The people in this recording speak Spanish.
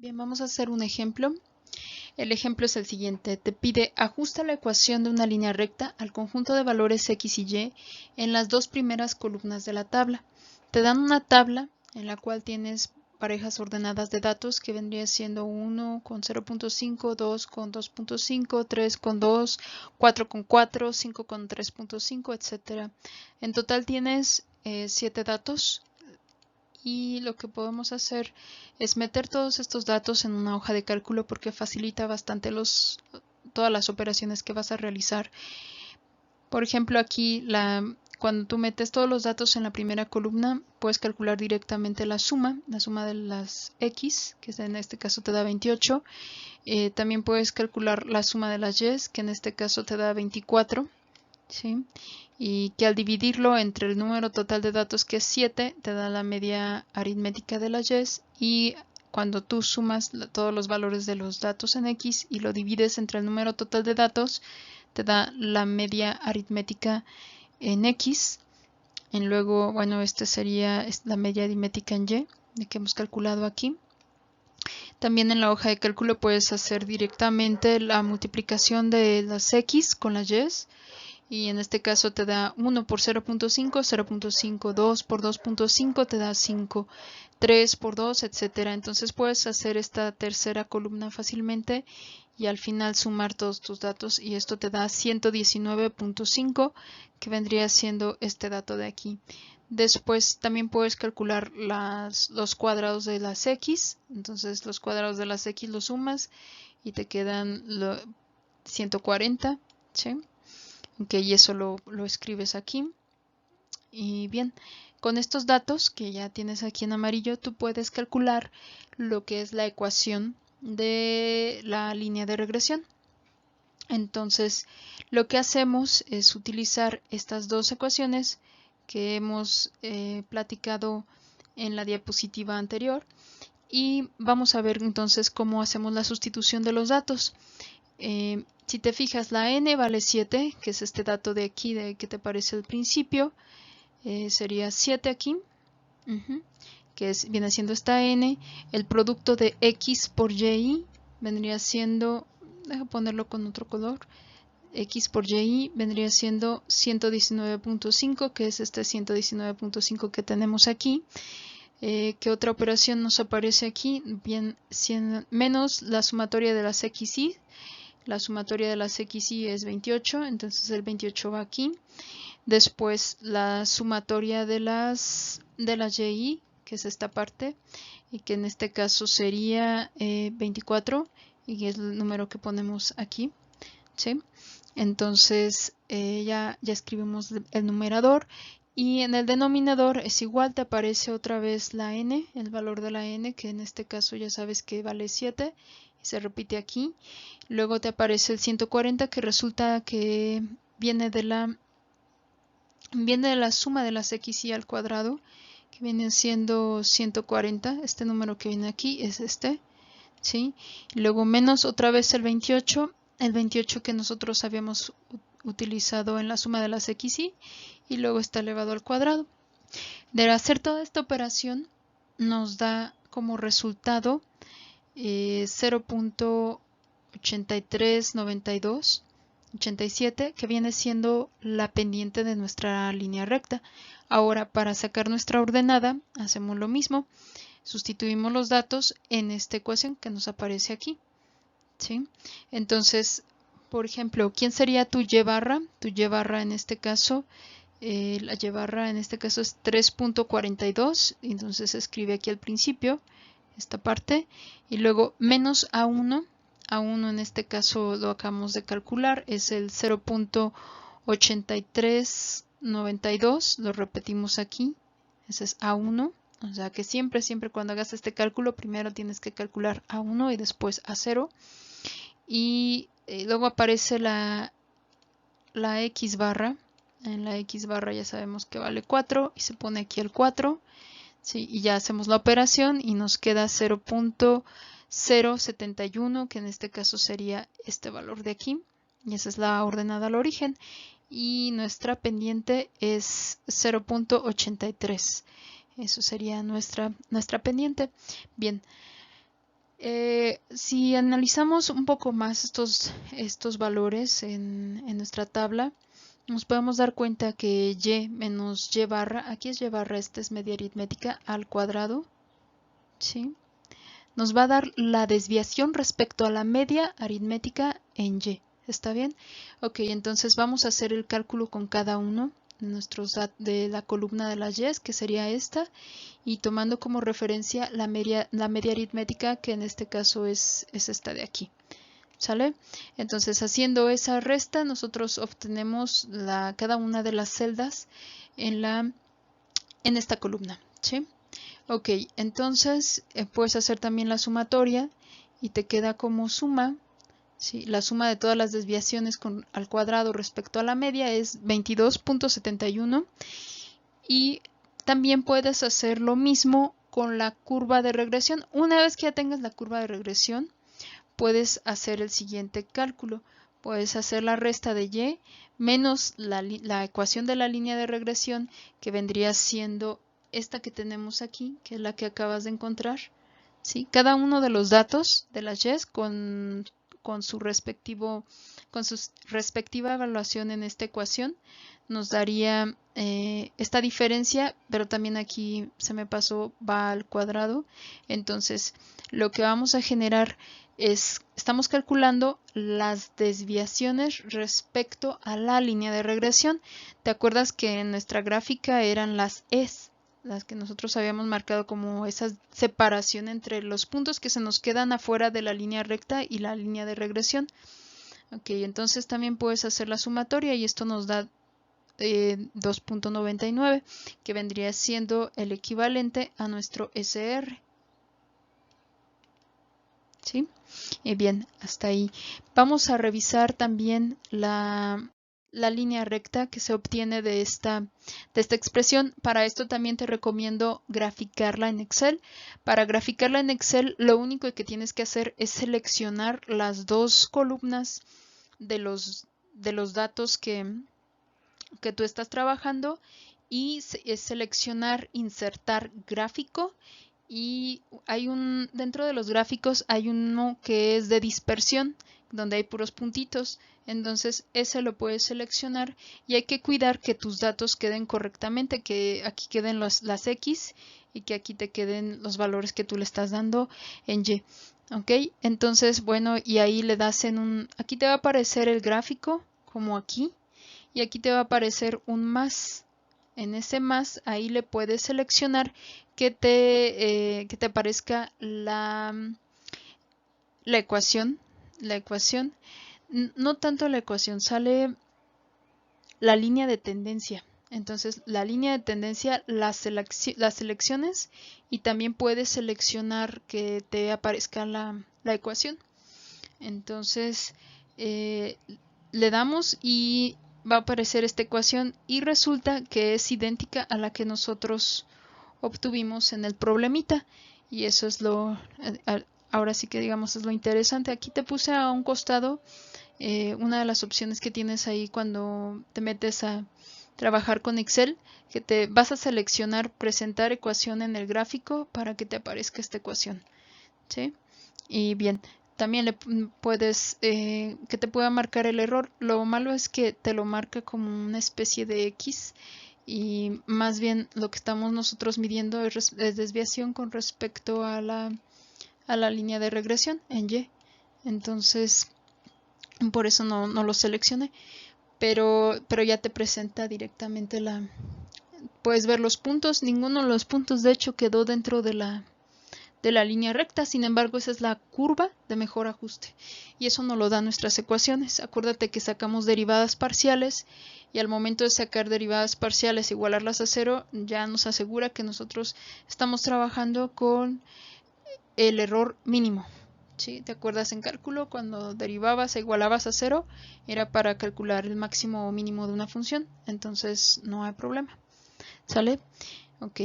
Bien, vamos a hacer un ejemplo. El ejemplo es el siguiente. Te pide ajusta la ecuación de una línea recta al conjunto de valores x y y en las dos primeras columnas de la tabla. Te dan una tabla en la cual tienes parejas ordenadas de datos que vendría siendo 1 con 0.5, 2 con 2.5, 3 con 2, 4 con 4, 5 con 3.5, etc. En total tienes 7 datos. Y lo que podemos hacer es meter todos estos datos en una hoja de cálculo porque facilita bastante todas las operaciones que vas a realizar. Por ejemplo, aquí cuando tú metes todos los datos en la primera columna, puedes calcular directamente la suma de las x, que en este caso te da 28. También puedes calcular la suma de las y, que en este caso te da 24. ¿Sí? Y que al dividirlo entre el número total de datos, que es 7, te da la media aritmética de las y cuando tú sumas todos los valores de los datos en x y lo divides entre el número total de datos, te da la media aritmética en x. Y luego, bueno, este sería la media aritmética en y, de que hemos calculado aquí. También en la hoja de cálculo puedes hacer directamente la multiplicación de las x con las y. Y en este caso te da 1 por 0.5, 0.5, 2 por 2.5 te da 5, 3 por 2, etcétera. Entonces puedes hacer esta tercera columna fácilmente y al final sumar todos tus datos y esto te da 119.5, que vendría siendo este dato de aquí. Después también puedes calcular los cuadrados de las x, entonces los cuadrados de las x los sumas y te quedan 140, ¿sí? Ok, y eso lo escribes aquí. Y bien, con estos datos que ya tienes aquí en amarillo, tú puedes calcular lo que es la ecuación de la línea de regresión. Entonces, lo que hacemos es utilizar estas dos ecuaciones que hemos platicado en la diapositiva anterior y vamos a ver entonces cómo hacemos la sustitución de los datos. Si te fijas, la n vale 7, que es este dato de aquí que te aparece al principio. Sería 7 aquí, que viene siendo esta n. El producto de x por y vendría siendo, deja ponerlo con otro color, x por y vendría siendo 119.5, que es este 119.5 que tenemos aquí. ¿Qué otra operación nos aparece aquí? Bien, menos la sumatoria de las x y. La sumatoria de las x y es 28, entonces el 28 va aquí. Después la sumatoria de las y, que es esta parte, y que en este caso sería 24, y es el número que ponemos aquí, ¿sí? Entonces ya escribimos el numerador. Y en el denominador es igual, te aparece otra vez la n, el valor de la n, que en este caso ya sabes que vale 7, y se repite aquí. Luego te aparece el 140, que resulta que viene de la suma de las x y al cuadrado, que viene siendo 140. Este número que viene aquí es este, ¿sí? Y luego menos otra vez el 28 que nosotros habíamos utilizado en la suma de las x y luego está elevado al cuadrado. De hacer toda esta operación nos da como resultado 0.839287, que viene siendo la pendiente de nuestra línea recta. Ahora, para sacar nuestra ordenada, hacemos lo mismo. Sustituimos los datos en esta ecuación que nos aparece aquí, ¿sí? Entonces, por ejemplo, ¿quién sería tu y barra? Tu y barra en este caso, la y barra en este caso es 3.42, entonces se escribe aquí al principio esta parte, y luego menos A1 en este caso lo acabamos de calcular, es el 0.8392, lo repetimos aquí, ese es A1, o sea que siempre cuando hagas este cálculo, primero tienes que calcular A1 y después A0, y luego aparece la X barra. En la X barra ya sabemos que vale 4 y se pone aquí el 4, ¿sí? Y ya hacemos la operación y nos queda 0.071, que en este caso sería este valor de aquí, y esa es la ordenada al origen, y nuestra pendiente es 0.83. Eso sería nuestra pendiente. Bien, Si analizamos un poco más estos valores en nuestra tabla, nos podemos dar cuenta que y menos y barra, aquí es y barra, esta es media aritmética al cuadrado, ¿sí? Nos va a dar la desviación respecto a la media aritmética en y. ¿Está bien? Ok, entonces vamos a hacer el cálculo con cada uno de la columna de las y, que sería esta, y tomando como referencia la media aritmética, que en este caso es esta de aquí. ¿Sale? Entonces, haciendo esa resta, nosotros obtenemos cada una de las celdas en esta columna, ¿sí? Ok, entonces puedes hacer también la sumatoria y te queda como suma, ¿sí? La suma de todas las desviaciones al cuadrado respecto a la media es 22.71, y también puedes hacer lo mismo con la curva de regresión. Una vez que ya tengas la curva de regresión, puedes hacer el siguiente cálculo. Puedes hacer la resta de y menos la ecuación de la línea de regresión, que vendría siendo esta que tenemos aquí, que es la que acabas de encontrar, ¿sí? Cada uno de los datos de las y con su respectiva evaluación en esta ecuación nos daría esta diferencia, pero también aquí se me pasó, va al cuadrado. Entonces, lo que vamos a generar estamos calculando las desviaciones respecto a la línea de regresión. ¿Te acuerdas que en nuestra gráfica eran las las que nosotros habíamos marcado como esa separación entre los puntos que se nos quedan afuera de la línea recta y la línea de regresión? Ok, entonces también puedes hacer la sumatoria y esto nos da 2.99, que vendría siendo el equivalente a nuestro SR. ¿Sí? Bien, hasta ahí. Vamos a revisar también la línea recta que se obtiene de esta expresión. Para esto también te recomiendo graficarla en Excel. Para graficarla en Excel, lo único que tienes que hacer es seleccionar las dos columnas de los datos que tú estás trabajando y seleccionar insertar gráfico, y dentro de los gráficos hay uno que es de dispersión, donde hay puros puntitos. Entonces ese lo puedes seleccionar y hay que cuidar que tus datos queden correctamente, que aquí queden las X y que aquí te queden los valores que tú le estás dando en Y. Ok, entonces bueno, y ahí le das aquí te va a aparecer el gráfico como aquí, y aquí te va a aparecer un más. En ese más, ahí le puedes seleccionar que te aparezca la ecuación. No tanto la ecuación, sale la línea de tendencia. Entonces, la línea de tendencia las selecciones, y también puedes seleccionar que te aparezca la ecuación. Entonces, le damos y va a aparecer esta ecuación, y resulta que es idéntica a la que nosotros obtuvimos en el problemita, y eso es ahora sí que digamos es lo interesante. Aquí te puse a un costado una de las opciones que tienes ahí cuando te metes a trabajar con Excel, que te vas a seleccionar presentar ecuación en el gráfico para que te aparezca esta ecuación, ¿sí? Y bien, también le puedes que te pueda marcar el error. Lo malo es que te lo marca como una especie de X, y más bien lo que estamos nosotros midiendo es desviación con respecto a la línea de regresión en Y. Entonces, por eso no lo seleccioné, pero ya te presenta directamente puedes ver los puntos. Ninguno de los puntos de hecho quedó dentro de la línea recta, sin embargo esa es la curva de mejor ajuste, y eso nos lo dan nuestras ecuaciones. Acuérdate que sacamos derivadas parciales, y al momento de sacar derivadas parciales e igualarlas a cero, ya nos asegura que nosotros estamos trabajando con el error mínimo. ¿Sí? ¿Te acuerdas en cálculo cuando derivabas e igualabas a cero? Era para calcular el máximo o mínimo de una función, entonces no hay problema. ¿Sale? Ok,